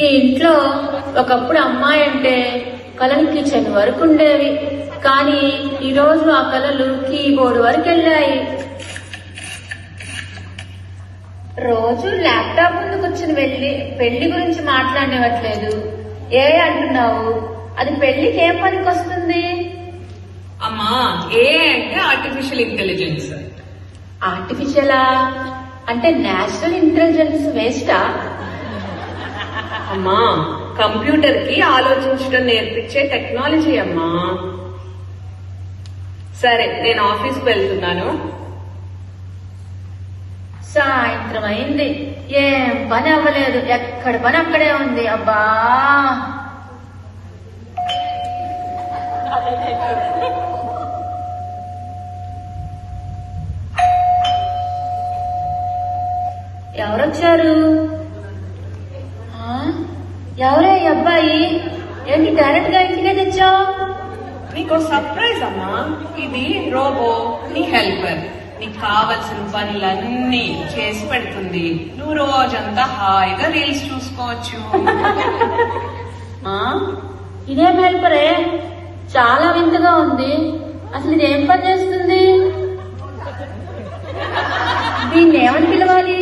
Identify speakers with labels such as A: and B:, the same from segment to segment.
A: ఈ ఇంట్లో ఒకప్పుడు అమ్మాయి అంటే కళలు కిచెన్ వరకు ఉండేవి, కానీ ఈరోజు ఆ కళలు కీబోర్డ్ వరకు వెళ్ళాయి. రోజు ల్యాప్టాప్ ముందు కూర్చుని పెళ్లి గురించి మాట్లాడనివ్వట్లేదు. ఏ అంటున్నావు? అది పెళ్లికి ఏం పనికి వస్తుంది?
B: అమ్మా, ఏ అంటే ఆర్టిఫిషియల్ ఇంటెలిజెన్స్.
A: ఆర్టిఫిషియలా? అంటే నేచురల్ ఇంటెలిజెన్స్ వేస్టా?
B: అమ్మా, కంప్యూటర్ కి ఆలోచించడం నేర్పించే టెక్నాలజీ అమ్మా. సరే, నేను ఆఫీస్కి వెళ్తున్నాను.
A: సాయంత్రం అయింది, ఏం పని అవ్వలేదు. ఎక్కడ పని అక్కడే ఉంది. అబ్బా, ఎవరొచ్చారు? ఎవరే ఈ అబ్బాయి? ఏంటి డైరెక్ట్ గా ఇంటికే తెచ్చావు?
B: నీకు సర్ప్రైజ్ అమ్మా. ఇది రోబో, నీ హెల్పర్. నీకు కావలసిన పనులన్నీ చేసి పెడుతుంది. నువ్వు రోజంతా హాయిగా రీల్స్ చూసుకోవచ్చు.
A: ఇదేం హెల్పరే? చాలా వింతగా ఉంది. అసలు ఇదేం పని చేస్తుంది? దీన్ని ఏమని పిలవాలి?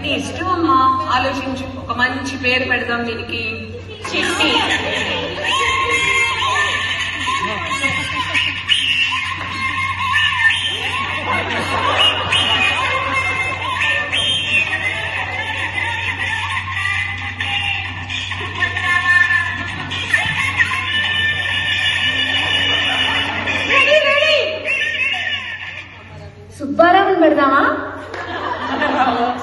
B: నీ ఇష్టం అమ్మా, ఆలోచించు. ఒక మంచి పేరు పెడదాం దీనికి. చిట్టి.
A: సుబ్బారావుని పెడదామా?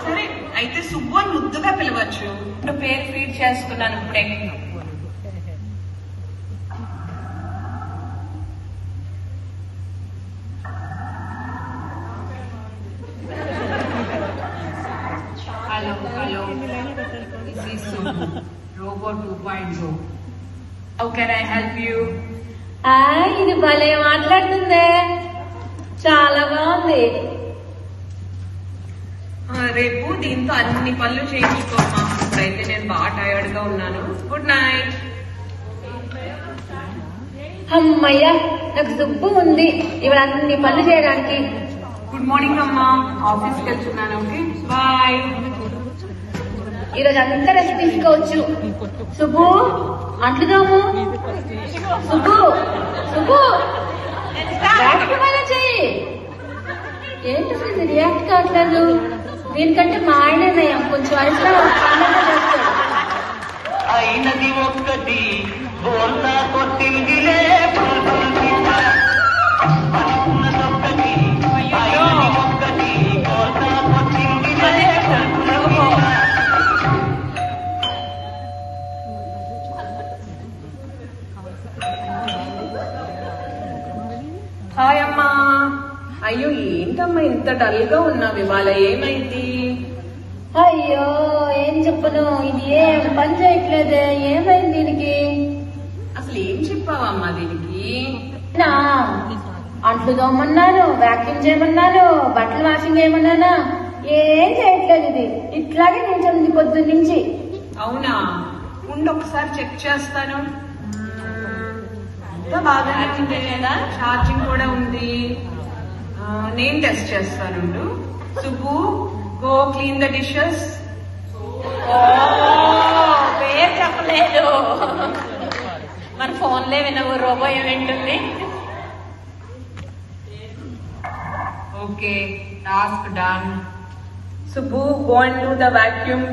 B: సరే, అయితే సుబ్బు అని ముద్దుగా పిలవచ్చు. పేరు ఫీడ్ చేసుకున్నాను ఇప్పుడే. Hello hello, this is Subbu, robo 2.0. How can I help you?
A: ఇది భలే మాట్లాడుతుందే, చాలా బాగుంది.
B: రేపు దీంతో అన్ని పనులు చేయించుకోమా. ఇప్పుడైతే నేను బాగా టైర్డ్ గా ఉన్నాను. Good night.
A: అమ్మయ్యా, నాకు సుబ్బు ఉంది ఇవాళ అన్ని పనులు చేయడానికి.
B: గుడ్ మార్నింగ్ అమ్మా, ఆఫీస్కి వెళ్తున్నాను. Okay, bye.
A: ఈరోజు అంతా రెస్ట్ తీసుకోవచ్చు. సుబ్బు, అంట్లు తోము. సుబ్బు సుబ్బు, చెయ్యి. ఏంటి అసలు ఇది రియాక్ట్ కావట్లేదు? దీనికంటే మా ఆయనే నయం, కొంచెం వయసులో చేస్తాడు.
C: అయినది ఒక్కటి బోల్తా కొట్టిందిలే ఒక్కటి, అయినది ఒక్కటి బోల్తా కొట్టిందిలే.
B: హాయ్ అమ్మా. అయ్యో, ఏంటమ్మా ఇంత డల్ గా ఉన్నావు ఇవాళ? ఏమైంది?
A: అయ్యో, ఏం చెప్పను, ఇది ఏం పని చేయట్లేదే. ఏమైంది దీనికి?
B: అసలు ఏం చెప్పావమ్మా దీనికి?
A: నా అంట్లు తోమన్నాను, వ్యాక్యూమ్ చేయమన్నాను, బట్టలు వాషింగ్ చేయమన్నానా, ఏం చేయట్లేదు. ఇది ఇట్లాగే నిల్చుంది పొద్దున్న నుంచి.
B: అవునా? ఉండి ఒకసారి చెక్ చేస్తాను. అంతా బాగానే ఉంది కదా, ఛార్జింగ్ కూడా ఉంది. నేను టెస్ట్ చేస్తాను. Subbu, go clean the dishes.
A: పేరు చెప్పలేదు, మన ఫోన్లే వినవు. రోబో ఏమింటుంది?
B: Okay, task done. Subbu, go and do the vacuum.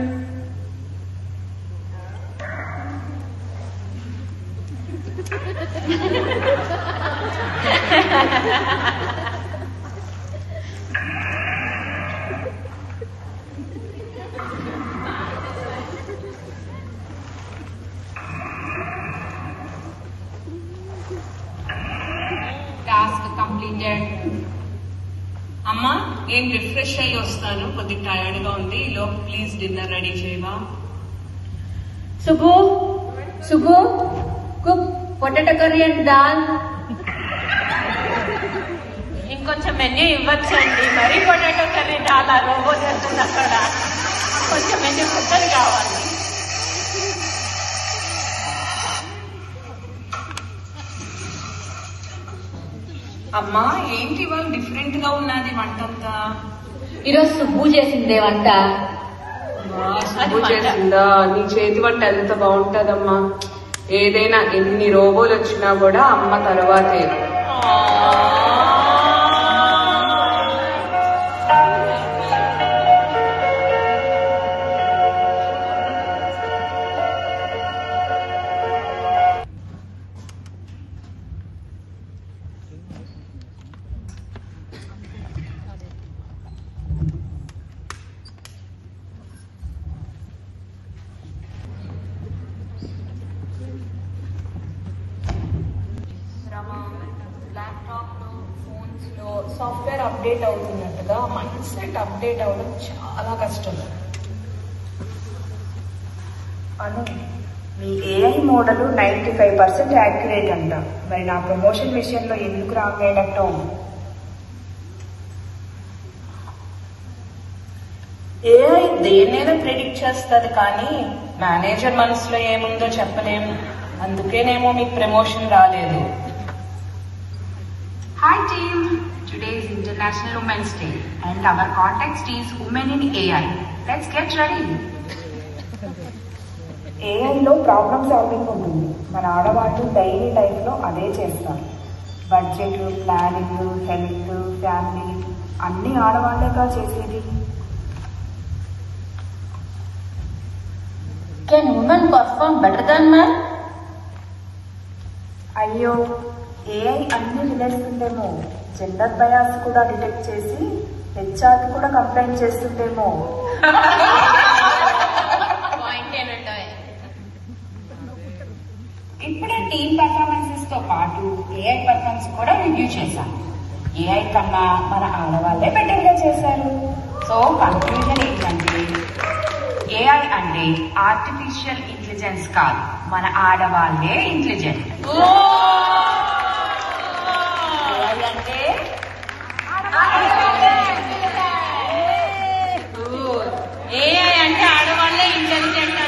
B: Task completed. అమ్మా, నేను రిఫ్రెష్ అయ్యి వస్తాను, కొద్దిగా టైర్డ్ గా ఉంది. ఈలో ప్లీజ్ డిన్నర్ రెడీ చేయవా?
A: Subbu Subbu, cook potato curry and dal. ఇంకొంచెం మెన్యూ ఇవ్వచ్చండి. మరీ పొటాటో కర్రీ దాల్ రోబో చేస్తుంది అక్కడ. కొంచెం మెన్యూ పెద్దది కావాలి.
B: అమ్మా ఏంటి ఇవాళ డిఫరెంట్ గా ఉన్నది వంటంతా?
A: ఈరోజు సుబ్బు చేసిందే వంట.
B: సుబ్బు చేసిందా? నీ చేతి వంట ఎంత బాగుంటదమ్మా. ఏదైనా ఎన్ని రోబోలు వచ్చినా కూడా అమ్మ తర్వాతే. ల్యాప్టాప్ లో ఫోన్స్ లో సాఫ్ట్వేర్ అప్డేట్ అవుతున్నట్టుగా మైండ్ సెట్ అప్డేట్ అవ్వడం చాలా కష్టం.
D: అను, మీ ఏఐ మోడల్ 95% యాక్యురేట్ అంట. మరి నా ప్రమోషన్ విషయంలో ఎందుకు రాంగ్ అయినట్టు?
B: ఏఐ దేన్నైనా ప్రిడిక్ట్ చేస్తుంది, కానీ మేనేజర్ మనసులో ఏముందో చెప్పలేము. అందుకేనేమో మీకు ప్రమోషన్ రాలేదు.
E: Hi team, today is International Women's Day and our context is Women in AI. Let's get ready.
D: ఏఐలో ప్రాబ్లమ్ సాల్వింగ్ ఉంటుంది. మన ఆడవాళ్ళు డైలీ లైఫ్లో అదే చేస్తారు. బడ్జెట్, ప్లానింగ్, హెల్త్, ఫ్యామిలీ అన్ని ఆడవాళ్ళేగా చేసేది.
A: Can women perform better than men?
D: అయ్యో, ఏఐ అన్ని వినేస్తుందేమో. జెండర్ బయాస్ కూడా డిటెక్ట్ చేసి హెచ్ఆర్ కూడా కంప్లైంట్ చేస్తుందేమో.
E: ఇప్పుడే టీమ్ పర్ఫార్మెన్సెస్ తో పాటు ఏఐ పర్ఫార్మెన్స్ కూడా రివ్యూ చేశాం. ఏఐ కన్నా మన ఆడవాళ్ళే బెటర్ గా చేశారు. సో కన్క్లూజన్ ఏంటంటే ఏఐ అంటే ఆర్టిఫిషియల్ ఇంటెలిజెన్స్ కాదు, మన ఆడవాళ్ళే ఇంటెలిజెంట్.